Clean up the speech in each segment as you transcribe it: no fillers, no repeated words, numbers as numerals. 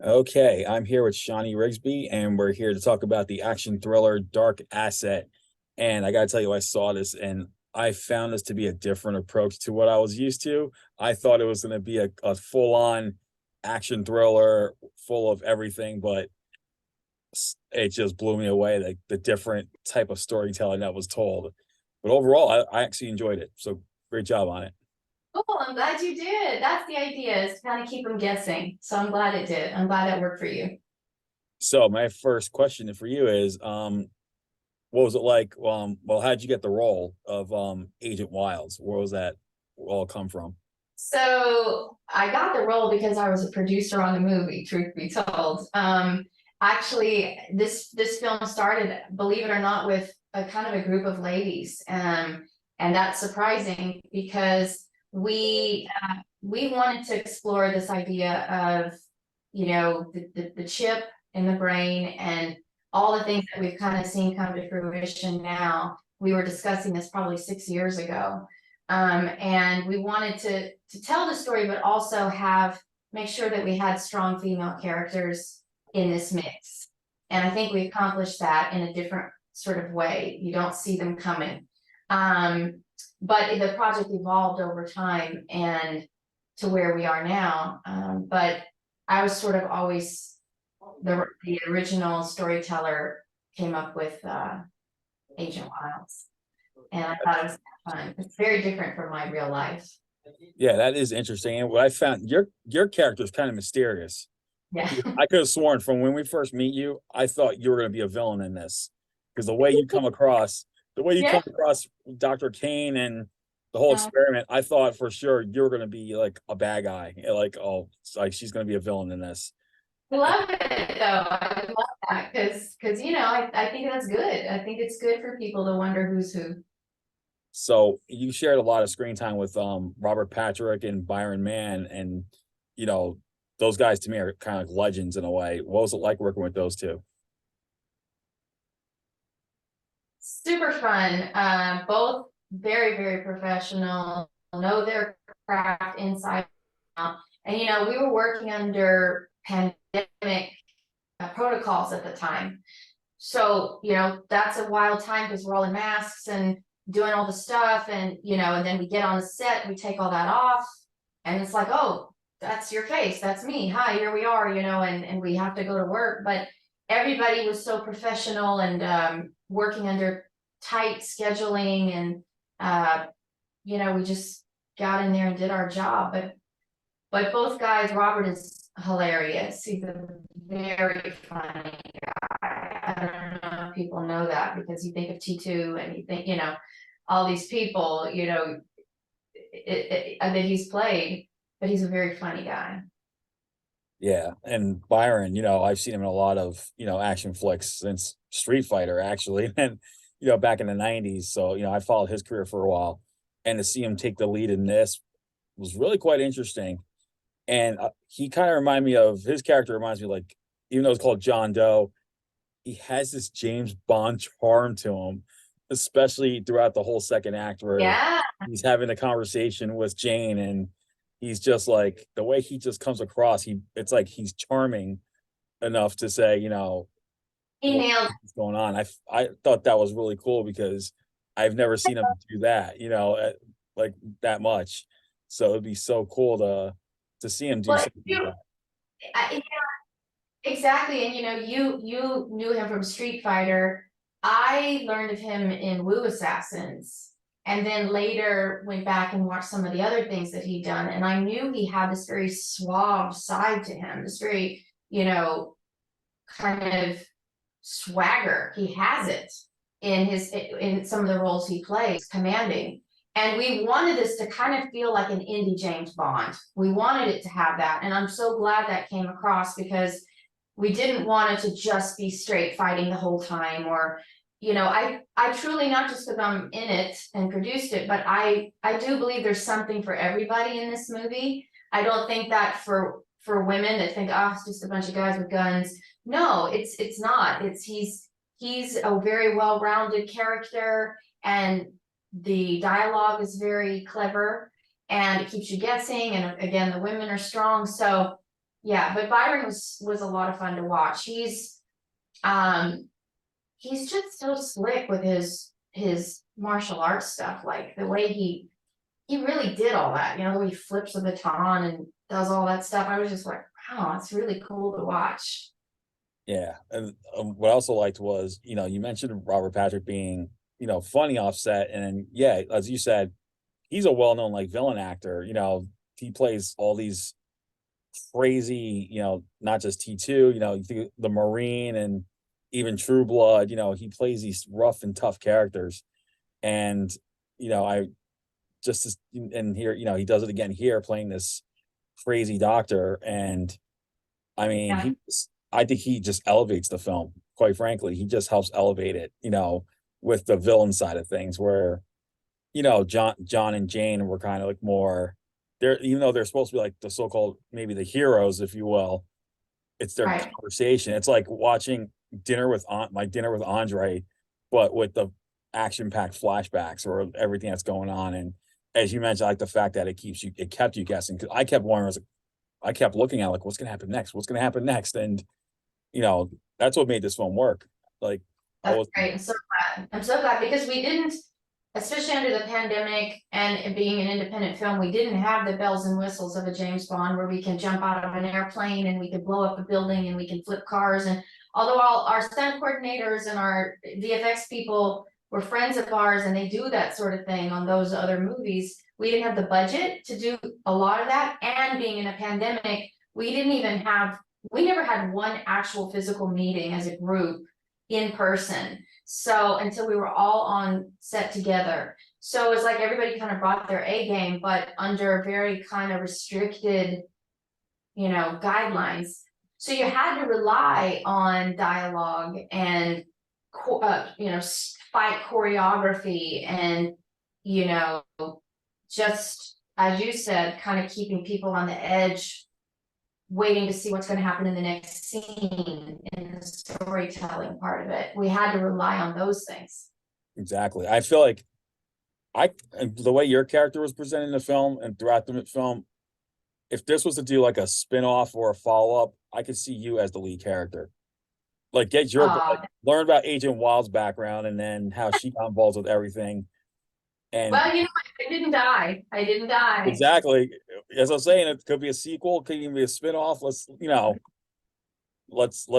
Okay, I'm here with Shani Rigsbee, and we're here to talk about the action thriller Dark Asset. And I gotta tell you, I saw this and I found this to be a different approach to what I was used to. I thought it was gonna be a full-on action thriller full of everything, but it just blew me away, like the different type of storytelling that was told. But overall, I actually enjoyed it. So great job on it. Cool, I'm glad you did. That's the idea, is to kind of keep them guessing. So I'm glad it did. I'm glad that worked for you. So my first question for you is, what was it like? Well, how'd you get the role of Agent Wilds? Where was that all come from? So I got the role because I was a producer on the movie, truth be told. Actually, this film started, believe it or not, with a kind of a group of ladies. And that's surprising because we wanted to explore this idea of, the chip in the brain and all the things that we've kind of seen come to fruition now. We were discussing this probably 6 years ago. And we wanted to tell the story, but also make sure that we had strong female characters in this mix. And I think we accomplished that in a different sort of way. You don't see them coming. But the project evolved over time and to where we are now. But I was sort of always the original storyteller, came up with Agent Wilds, and I thought it was fun. It's very different from my real life. Yeah, that is interesting. And what I found, your character is kind of mysterious. Yeah. I could have sworn from when we first meet you, I thought you were going to be a villain in this because the way you Yeah. come across Dr. Kane and the whole experiment, I thought for sure you were going to be like a bad guy. Like, oh, it's like she's going to be a villain in this. I love it though. I love that because I think that's good. I think it's good for people to wonder who's who. So you shared a lot of screen time with Robert Patrick and Byron Mann, and you know those guys to me are kind of like legends in a way. What was it like working with those two? Super fun. Both very, very professional, know their craft inside out. And we were working under pandemic protocols at the time. So, that's a wild time because we're all in masks and doing all the stuff. And then we get on the set, we take all that off. And it's like, oh, that's your face. That's me. Hi, here we are, and we have to go to work. But everybody was so professional and working under tight scheduling. And, we just got in there and did our job. But both guys, Robert is hilarious. He's a very funny guy. I don't know if people know that because you think of T2 and you think, all these people, that he's played, but he's a very funny guy. Yeah, and Byron, I've seen him in a lot of action flicks since Street Fighter actually, and back in the '90s. So I followed his career for a while, and to see him take the lead in this was really quite interesting. And he kind of reminded me of his character reminds me like even though it's called John Doe, he has this James Bond charm to him, especially throughout the whole second act where Yeah. he's having a conversation with Jane and he's just like the way he just comes across, it's like he's charming enough to say, He nailed what's going on. I thought that was really cool because I've never seen him do that, like that much. So it'd be so cool to see him do Well, something like that. yeah, exactly. And you knew him from Street Fighter. I learned of him in Wu Assassins, and then later went back and watched some of the other things that he'd done. And I knew he had this very suave side to him, this very, kind of swagger. He has it in some of the roles he plays, commanding. And we wanted this to kind of feel like an indie James Bond. We wanted it to have that. And I'm so glad that came across because we didn't want it to just be straight fighting the whole time. Or, I truly, not just because I'm in it and produced it, but I do believe there's something for everybody in this movie. I don't think that for women that think, oh, it's just a bunch of guys with guns. No, it's not. He's a very well-rounded character, and the dialogue is very clever and it keeps you guessing. And again, the women are strong. So Yeah, but Byron was a lot of fun to watch. Um he's just so slick with his martial arts stuff, like the way he really did all that, you know, the way he flips the baton and does all that stuff. I was just like, wow, it's really cool to watch. Yeah, and, what I also liked was, you mentioned Robert Patrick being, funny offset, and then, yeah, as you said, he's a well-known, like, villain actor, he plays all these crazy, not just T2, you think the Marine and even True Blood, he plays these rough and tough characters, and, I and here, he does it again here playing this crazy doctor, and I mean, Yeah, I think he just elevates the film, quite frankly. He just helps elevate it, with the villain side of things where, John and Jane were kind of like more they're even though they're supposed to be like the so-called maybe the heroes, if you will, it's their right. conversation. It's like watching my dinner with Andre, but with the action-packed flashbacks or everything that's going on. And as you mentioned, I like the fact that it kept you guessing because I kept wondering, I kept looking at like, what's gonna happen next? What's gonna happen next? And that's what made this film work. Like I That's was great. I'm so glad. I'm so glad because we didn't, especially under the pandemic and it being an independent film, we didn't have the bells and whistles of a James Bond where we can jump out of an airplane and we can blow up a building and we can flip cars. And although all our stunt coordinators and our VFX people were friends of ours and they do that sort of thing on those other movies, we didn't have the budget to do a lot of that. And being in a pandemic, we never had one actual physical meeting as a group in person. So until we were all on set together. So it's like everybody kind of brought their A game, but under very kind of restricted, guidelines. So you had to rely on dialogue and, fight choreography and, you know, just as you said, kind of keeping people on the edge waiting to see what's going to happen in the next scene in the storytelling part of it. We had to rely on those things. exactly. I feel like the way your character was presented in the film and throughout the film, if this was to do like a spin-off or a follow-up, I could see you as the lead character. Like Uh, learn about Agent Wild's background and then how she got involved with everything. And well, I didn't die. I didn't die. exactly, as I was saying, it could be a sequel, it could even be a spin-off. Let's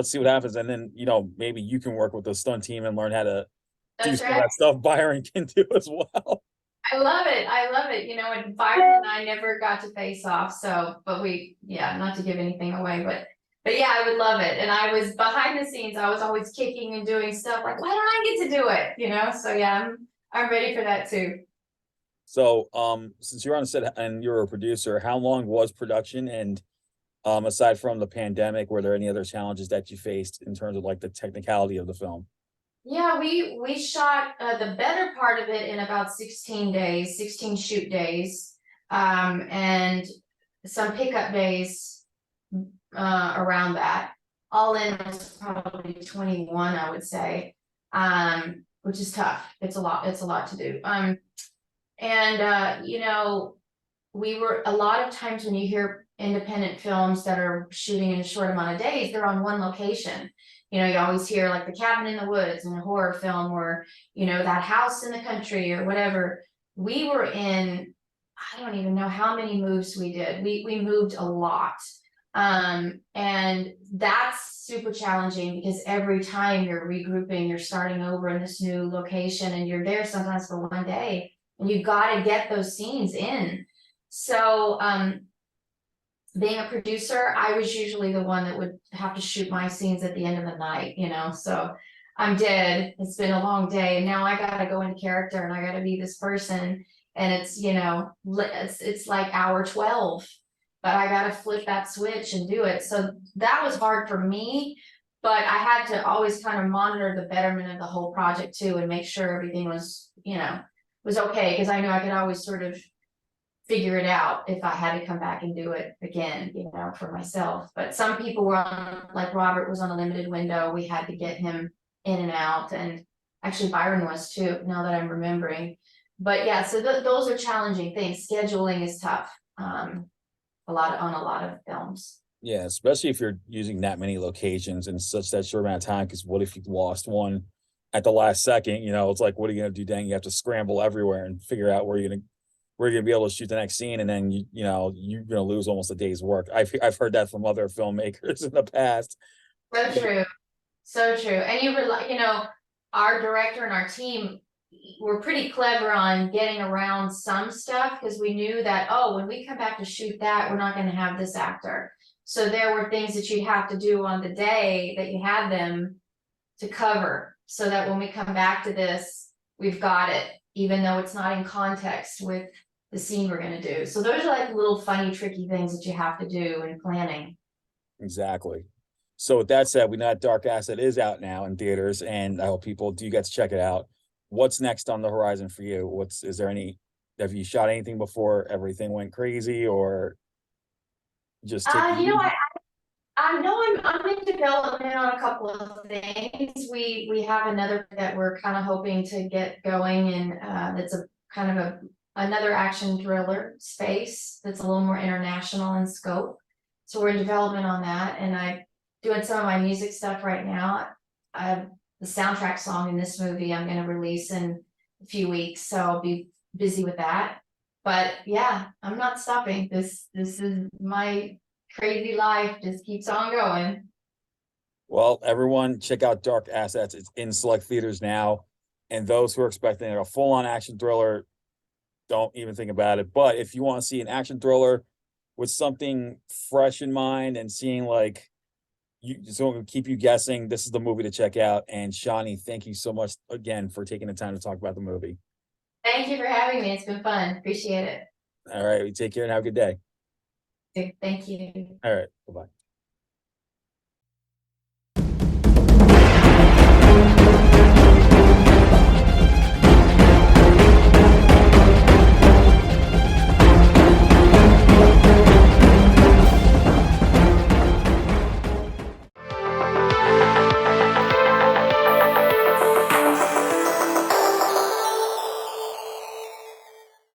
see what happens. And then, maybe you can work with the stunt team and learn how to do That's some of right. that stuff Byron can do as well. I love it. I love it. And Byron and I never got to face off. So, but yeah, not to give anything away, but yeah, I would love it. And I was behind the scenes. I was always kicking and doing stuff like, why don't I get to do it? So yeah, I'm ready for that too. So, since you're on the set and you're a producer, how long was production? And aside from the pandemic, were there any other challenges that you faced in terms of like the technicality of the film? Yeah, we shot the better part of it in about 16 days, 16 shoot days, and some pickup days around that. All in it was probably 21, I would say, which is tough. It's a lot. It's a lot to do. And we were a lot of times when you hear independent films that are shooting in a short amount of days, they're on one location. You always hear like the cabin in the woods in a horror film or, that house in the country or whatever. We were in, I don't even know how many moves we did. We moved a lot. And that's super challenging because every time you're regrouping, you're starting over in this new location and you're there sometimes for one day and you got to get those scenes in. So, being a producer, I was usually the one that would have to shoot my scenes at the end of the night, so I'm dead. It's been a long day and now I gotta go into character and I gotta be this person. And it's like hour 12, but I gotta flip that switch and do it. So that was hard for me, but I had to always kind of monitor the betterment of the whole project too and make sure everything was okay. Because I know I could always sort of figure it out if I had to come back and do it again, for myself. But some people were on, like Robert was on a limited window. We had to get him in and out. And actually Byron was too, now that I'm remembering. But yeah, so those are challenging things. Scheduling is tough. On a lot of films. Yeah, especially if you're using that many locations in such that short amount of time, because what if you lost one at the last second? You know, it's like, what are you gonna do? Dang, you have to scramble everywhere and figure out where you're gonna be able to shoot the next scene, and then you know you're gonna lose almost a day's work. I've heard that from other filmmakers in the past. So true. So true. And our director and our team were pretty clever on getting around some stuff because we knew that, oh, when we come back to shoot that, we're not going to have this actor. So there were things that you'd have to do on the day that you had them to cover so that when we come back to this, we've got it, even though it's not in context with the scene we're going to do. So those are like little funny, tricky things that you have to do in planning. Exactly. So with that said, we know that Dark Asset is out now in theaters, and I hope people do get to check it out. What's next on the horizon for you? Is there any, have you shot anything before everything went crazy, or just taking it You know, easy? I know I'm in development on a couple of things. We have another that we're kind of hoping to get going, and that's a kind of another action thriller space that's a little more international in scope. So we're in development on that, and I'm doing some of my music stuff right now. I have the soundtrack song in this movie I'm going to release in a few weeks, so I'll be busy with that. But yeah, I'm not stopping. This is my crazy life, just keeps on going. Well, everyone, check out Dark Assets. It's in select theaters now, and those who are expecting a full-on action thriller, don't even think about it. But if you want to see an action thriller with something fresh in mind and seeing like you just don't keep you guessing, this is the movie to check out. And Shani, thank you so much again for taking the time to talk about the movie. Thank you for having me. It's been fun. Appreciate All right, take care and have a good day. it. Thank you. All right, bye-bye.